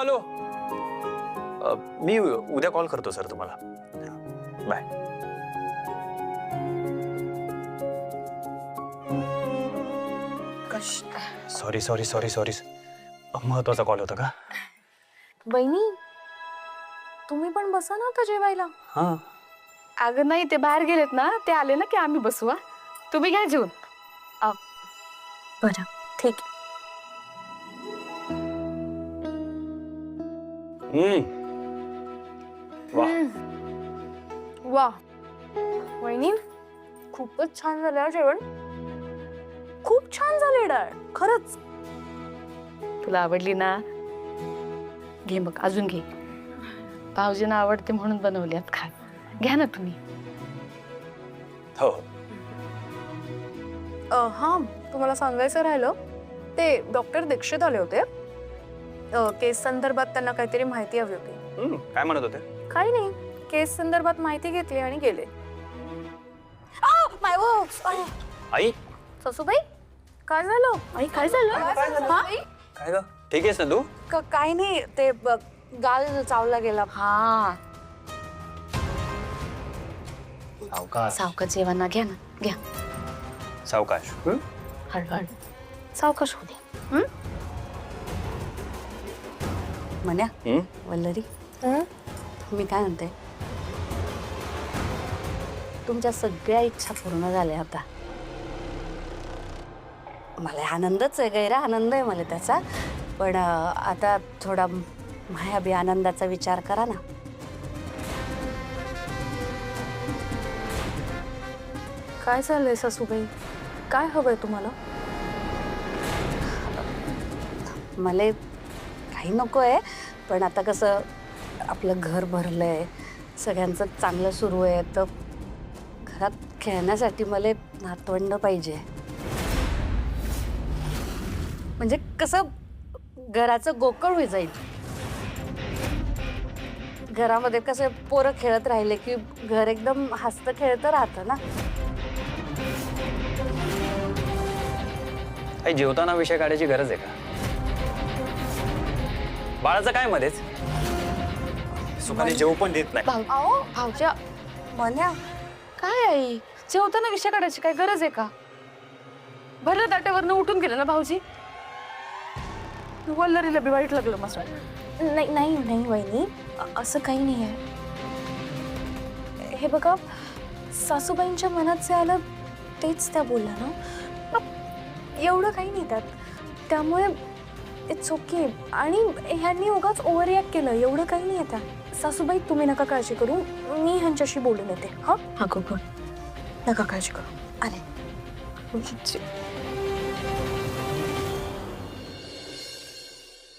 आलो. मी उद्या कॉल करतो सर तुम्हाला. Bye. Sorry sorry sorry sorry. महत्वाचा कॉल होता का? बहिणी तुम्ही पण बसा ना आता जेवायला. हा. अगं नाही, ते बाहेर गेलेत ना, ते आले ना की आम्ही बसू. तुम्ही घ्या जेवून. बरं ठीक आहे. वा वहिनी खूपच छान झालं हा जेवण. खूप छान झाले डाळ खरंच. तुला आवडली ना? घे मग अजून घे. भाऊजींना आवडते म्हणून बनवली आहेत. खा घ्या ना तुम्ही. हो. हा तुम्हाला सांगायचं राहिलं, ते डॉक्टर दीक्षित आले होते. केस संदर्भात त्यांना काहीतरी माहिती हवी होती. काय म्हणत होते? काही नाही, केस संदर्भात माहिती घेतली आणि गेले. आई सासूबाई काय झालं? आई काय झालं? काय ग? ठीक आहेस ना तू? काय नाही, ते गाल चावला गेला. हा सावकाश सावकाश जेवण घ्या ना, घ्या. सावकाश. हळूहळू सावकाश होऊ दे. म्हण्या वल्लरी, मी काय म्हणते, तुमच्या सगळ्या इच्छा पूर्ण झाल्या आता. मला आनंदच आहे, गैरा आनंद आहे मला त्याचा. पण आता थोडा माया बी आनंदाचा विचार करा ना. काय चाललंय सासूबाई? काय हवंय तुम्हाला? मला काही नको आहे, पण आता कसं आपलं घर भरलंय, सगळ्यांचं चांगलं सुरू आहे, तर घरात खेळण्यासाठी मला नातवंड पाहिजे. म्हणजे कसं घराचं गोकळ होई जाईल. घरामध्ये कसं पोरं खेळत राहिले की घर एकदम हसतं खेळतं राहतं ना. काही जेवताना विषय काढायची गरज आहे का? बाळाचं काय मध्येच? सुखाने जेवू पण देत नाही. भाऊच्या म्हण्या काय आई, जेवताना विषय काढायची काय गरज आहे का? भरलं ताट्यावरनं उठून गेलं ना भाऊजी. वल्लरीला बी वाईट लागलं मस्त. नाही नाही नाही वहिनी, असं काही नाही आहे. हे बघा, सासूबाईंच्या मनात जे आलं तेच त्या बोलल्या ना. एवढं काही नाही त्यात, त्यामुळे इट्स ओके. आणि ह्यांनी उगाच ओव्हर रिॲक्ट केलं, एवढं काही नाही आहे त्यात. सासूबाई तुम्ही नका काळजी करू, मी ह्यांच्याशी बोलून येते. हा हा गो नका काळजी करू. आले.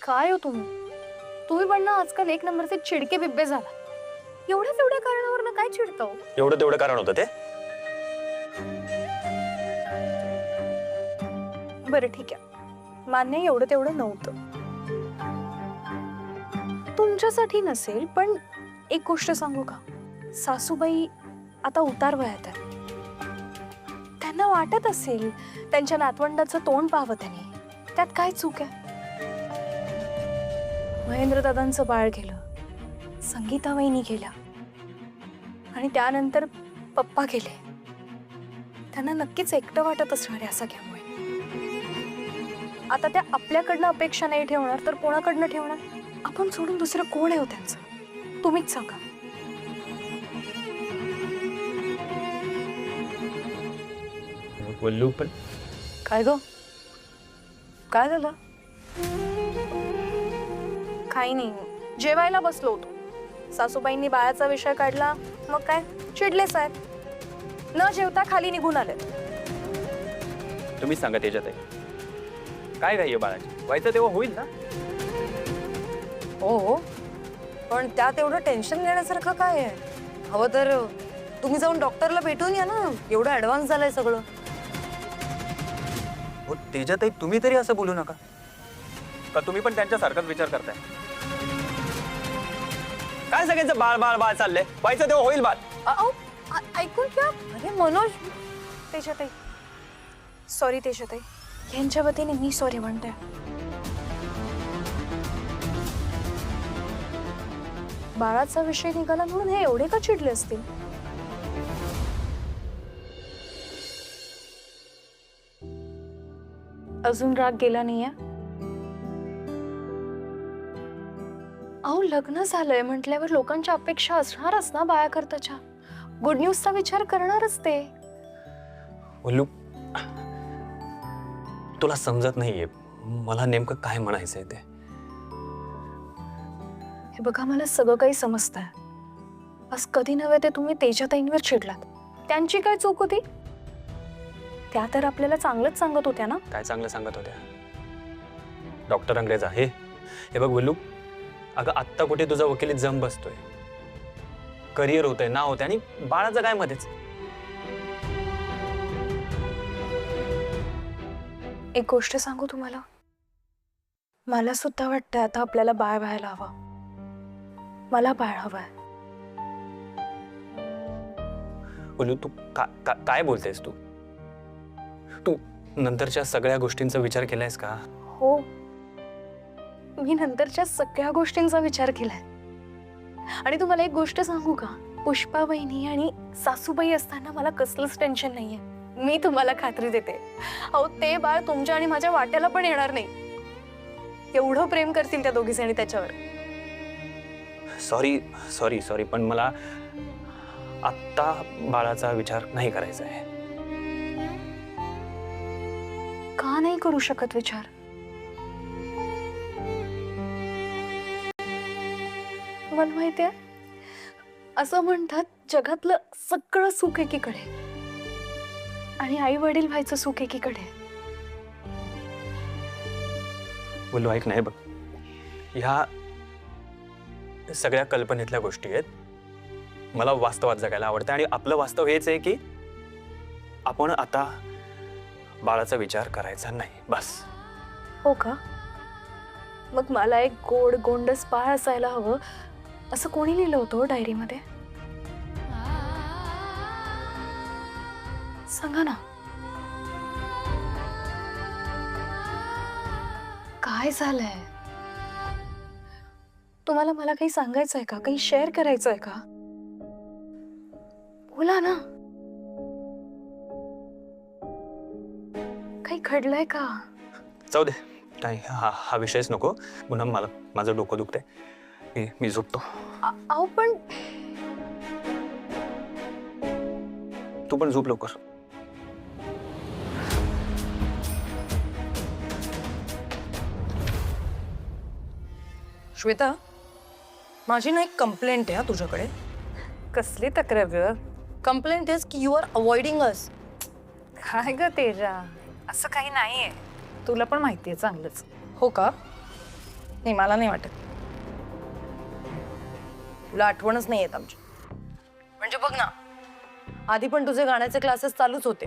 काय हो तुम्ही पण ना आजकाल एक नंबरचे चिडके बिब्बे झाला. एवढ्या कारणावर ना काय चिडतो? एवढं तेवढं कारण होतं ते? बरं ठीक आहे, मान्य, एवढं तेवढं नव्हतं. तुमच्यासाठी नसेल, पण एक गोष्ट सांगू का, सासूबाई आता उतार वयात आहेत. त्यांना वाटत असेल त्यांच्या नातवंडाचं तोंड पाहावं त्यांनी, त्यात काय चूक आहे? महेंद्र दादांचं बाळ गेलं, संगीता वहिनी गेल्या, आणि त्यानंतर पप्पा गेले. त्यांना नक्कीच एकटं वाटत असणार आहे असं घ्यामुळे. आता त्या आपल्याकडनं अपेक्षा नाही ठेवणार तर कोणाकडनं ठेवणार? आपण सोडून दुसरं कोण आहे हो त्यांचं? तुम्हीच सांगा. बोलू पण काय ग, काय झालं? काही नाही, जेवायला बसलो होतो, सासूबाईंनी बाळाचा विषय काढला, मग काय चिडलेच आहेत. न जेवता खाली निघून आले. तुम्हीच सांगा त्याच्यात आहे काय घाई आहे बाळाची? व्हायचं तेव्हा होईल ना. हो, पण त्यात एवढं टेन्शन घेण्यासारखं काय आहे? हवं तर तुम्ही जाऊन डॉक्टरला भेटून या ना, एवढं ऍडव्हान्स झालंय सगळं. हो त्याच्यातही तुम्ही तरी असं बोलू नका. का तुम्ही पण त्यांच्यासारखाच विचार करताय? काय सगळ्यांचं बाळ बाळ बाळ चाललंय? व्हायचं तेव्हा होईल बाळ. ऐकून घ्या. अरे मनोज, तेजताई सॉरी, तेजताई यांच्या वतीने मी सॉरी म्हणते. बाळाचा विषय निघाला म्हणून हे एवढे का चिडले असतील? अजून राग गेला नाहीये? अहो लग्न झालंय म्हटल्यावर लोकांच्या अपेक्षा असणारच ना बाळाकरताच्या. गुड न्यूजचा विचार करणारच ते. बोलू, तुला समजत नाहीये मला नेमकं काय म्हणायचंय ते. हे बघा मला सगळं काही समजतंय. बस कधी नव्हे ते तुम्ही तेजाताईंवर चिडलात. त्यांची काय चूक होती? त्या तर आपल्याला चांगलंच सांगत होत्या ना. काय चांगलं सांगत होत्या? डॉक्टर अंग्रेज आहे. हे बघ बोलू, अगं आत्ता कुठे तुझा वकिलीत जम बसतोय, करिअर होतंय, नाव होतंय, आणि बाळाचं काय मध्येच. एक गोष्ट सांगू तुम्हाला, मला सुद्धा वाटतं आता आपल्याला बाळ व्हायला हवं. मला बाळ हवंय. बोलू, तू काय बोलतेस? तू नंतरच्या सगळ्या गोष्टींचा विचार केलायस का? हो, मी नंतरच्या सगळ्या गोष्टींचा विचार केलाय. आणि तुम्हाला एक गोष्ट सांगू का, पुष्पा वहिनी आणि सासूबाई असताना मला कसलंच टेन्शन नाहीये. मी तुम्हाला खात्री देते, अहो ते बाळ तुमच्या आणि माझ्या वाट्याला पण येणार नाही. एवढं प्रेम करतील त्या दोघी जणी त्याच्यावर. सॉरी पण मला आत्ता बाळाचा विचार नाही करायचा आहे. का नाही करू शकत विचार? मला माहितीये, असं म्हणतात जगातलं सगळं सुख एकीकडे आणि आई वडील व्हायचं सुख एकीकडे. बोलू ऐक, नाही बघ, ह्या सगळ्या कल्पनेतल्या गोष्टी आहेत. मला वास्तवात जगायला आवडतं आणि आपलं वास्तव हेच आहे की आपण आता बाळाचा विचार करायचा नाही, बस. हो का? मग मला एक गोड गोंडस बाळ असायला हवं असं कोणी लिहिलं होतं डायरीमध्ये? सांगा ना. काय झालंय? तुम्हाला मला काही सांगायचंय का? काही शेअर करायचंय का? बोला ना. काही घडलंय का? जाऊ दे, नाही हा विषयच नको. पुन्हा मला माझं डोकं दुखतंय, मी झोपतो. अहो पण तू पण झोप लवकर. श्वेता, माझी ना एक कंप्लेंट आहे तुझ्याकडे. कसली तक्रार ग? कंप्लेंट इज की यू आर अवॉइडिंग अस. काय ग तेजा, असं काही नाहीये. तुला पण माहितीये चांगलंच. हो का? नाही, मला नाही वाटत. तुला आठवणच नाही येत आमची. म्हणजे बघ ना, आधी पण तुझे गाण्याचे क्लासेस चालूच होते,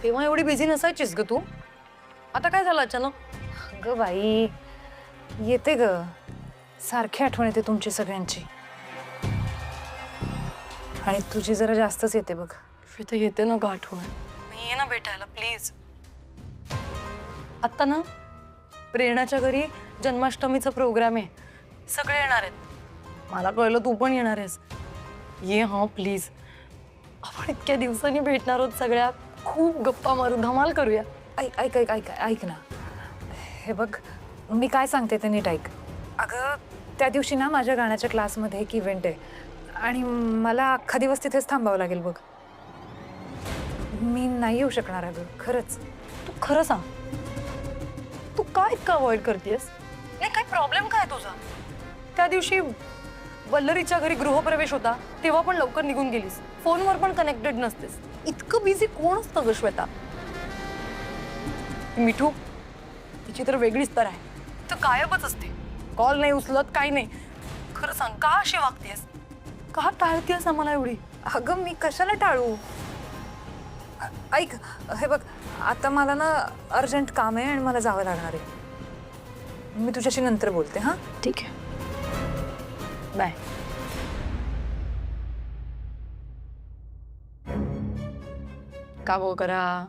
तेव्हा एवढी बिझी नसायचीस ग तू. आता काय झालं अचानक? ग बाई, येते ग, सारखी आठवण येते तुमची सगळ्यांची. आणि तुझी जरा जास्तच येते बघ. श्वेता, येते ना ग आठवण. ये ना भेटायला प्लीज. आता ना प्रेरणाच्या घरी जन्माष्टमीचा प्रोग्राम आहे, सगळे येणार आहेत. मला कळलं तू पण येणार आहेस. ये हा प्लीज. आपण इतक्या दिवसांनी भेटणार आहोत, सगळ्या खूप गप्पा मारू, धमाल करूया. ऐक ऐक ऐक ऐक ऐक ना. हे बघ, मी काय सांगते ते नीट ऐक. अगं त्या दिवशी ना माझ्या गाण्याच्या क्लासमध्ये एक इव्हेंट आहे आणि मला अख्खा दिवस तिथेच थांबावं लागेल बघ. मी नाही येऊ शकणार अगं, खरंच. तू खरं सांग, तू काय इतकं अवॉइड करतेस? नाही, काय प्रॉब्लेम काय तुझा? त्या दिवशी वल्लरीच्या घरी गृहप्रवेश होता, तेव्हा पण लवकर निघून गेलीस, फोनवर पण कनेक्टेड नसतेस. इतकं बिझी कोण असतं ग श्वेता? मिठू, तिची तर वेगळीच तर आहे, तर गायबच असते, कॉल नाही उचलत, काही नाही. खरं सांग, का अशी वागतेस? का टाळतेस आम्हाला एवढी? अगं मी कशाला टाळू? ऐक, हे बघ, आता मला ना अर्जंट काम आहे आणि मला जावं लागणार आहे. मी तुझ्याशी नंतर बोलते. हां, ठीक आहे, बाय. काम करा,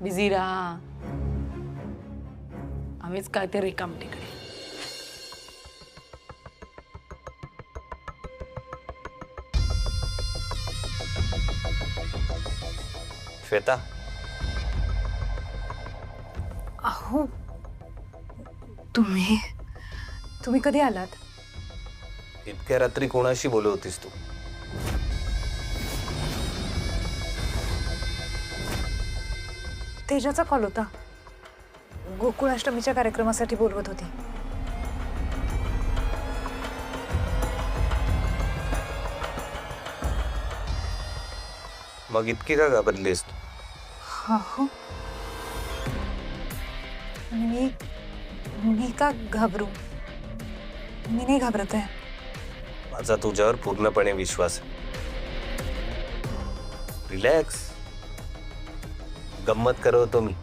बिझी राहा, आम्हीच काय ते रिकाम तिकडे. श्वेता, अहो तुम्ही तुम्ही कधी आलात? इतक्या रात्री कोणाशी बोलत होतीस तू? तेजाचा कॉल होता. गोकुळाष्टमीच्या कार्यक्रमासाठी बोलवत होती. मग इतकी का घाबरलीस तू? हो. मी मी का घाबरू? मी नाही घाबरत आहे. माझा तुझ्यावर पूर्णपणे विश्वास आहे. रिलॅक्स. गंमत करवतो मी.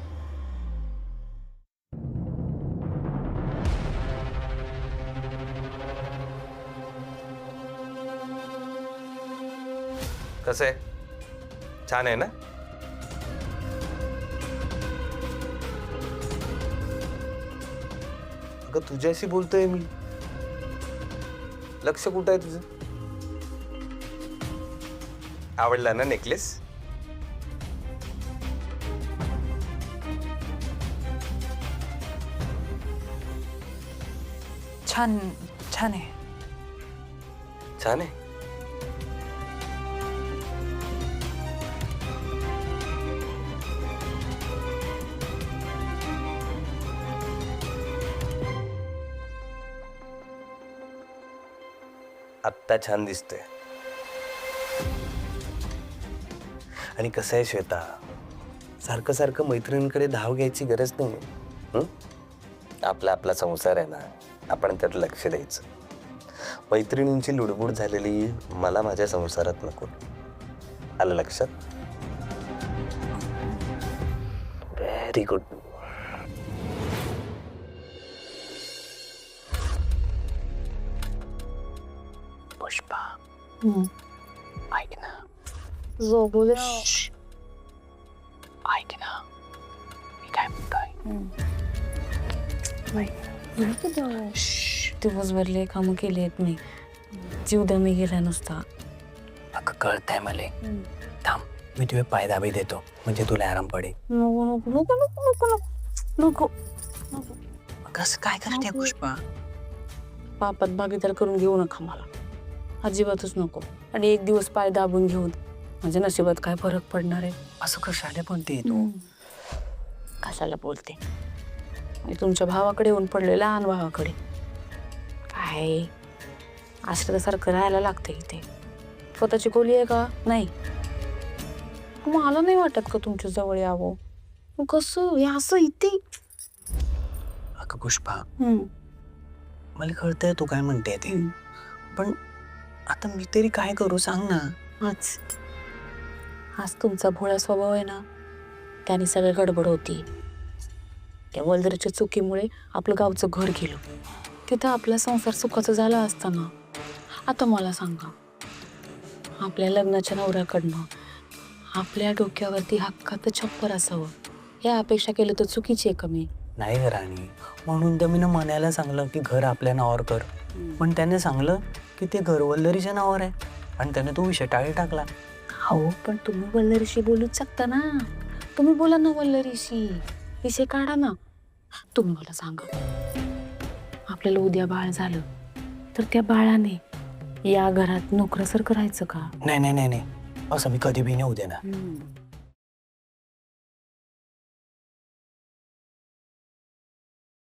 कसं आहे? छान आहे ना? अगं तुझ्याशी बोलतोय मी. लक्ष कुठं आहे तुझं? आवडला ना नेकलेस? छान छान आहे. छान आहे. आत्ता छान दिसतोय. आणि कसं आहे श्वेता, सारखं सारखं मैत्रिणींकडे धाव घ्यायची गरज नाही. हं? आपला आपला संसार आहे ना, आपण त्यात लक्ष द्यायचं. मैत्रिणींची लुडबुड झालेली मला माझ्या संसारात नको. आलं लक्षात? Very good. पुष्पा, ऐक ना. जो बोल ऐक ना, मी काय म्हणतोय. दिवसभरले कामं केली आहेत मी. जीव दमी गेला नुसता. अगं कळतंय मला. थांब, मी तुझे पायदाबी देतो म्हणजे तुला आराम पडेल. नको नको नको नको नको नको नको. कसं काय करते पुष्पा? पापात भागीदार करून घेऊ नका मला. अजिबातच नको. आणि एक दिवस पाय दाबून घेऊन म्हणजे नशिबात काय फरक पडणार आहे? असं कशाला बोलते तू? कशाला बोलते? आणि तुमच्या भावाकडे येऊन पडले, लहान भावाकडे. काय आश्रयासारखं राहायला लागतं इथे. स्वतःची खोली आहे का? नाही. मला नाही वाटत का तुमच्या जवळ यावं. मग कसं हे असं इथे? अगं पुष्पा, मला कळतंय तू काय म्हणते ते, पण आता मी तरी काय करू सांग ना. आज तुमचा भोळा स्वभाव आहे ना, त्याने सगळं गडबड होती. त्या वल्दरीच्या चुकीमुळे आपलं गावचं घर गेलं. तिथं आपला संसार सुखाचा झाला असताना आता मला सांगा, आपल्या लग्नाच्या नवऱ्याकडनं आपल्या डोक्यावरती हक्काचं छप्पर असावं या अपेक्षा केलं तर चुकीची आहे कमी? नाही ग राणी, म्हणून तर मी म्हणायला सांगलं की घर आपल्या नावावर कर, पण त्याने सांगलं की ते घर वल्लरीच्या नावावर आहे आणि त्याने तो विषय टाळी टाकला. हो, पण तुम्ही वल्लरीशी बोलूच शकता ना. तुम्ही बोला ना वल्लरीशी, विषय काढा ना. तुम्ही मला सांगा, आपल्याला उद्या बाळ झालं तर त्या बाळाने या घरात नोकरासारखं राहायचं का? नाही नाही नाही नाही, असं मी कधी बी नाही देणार.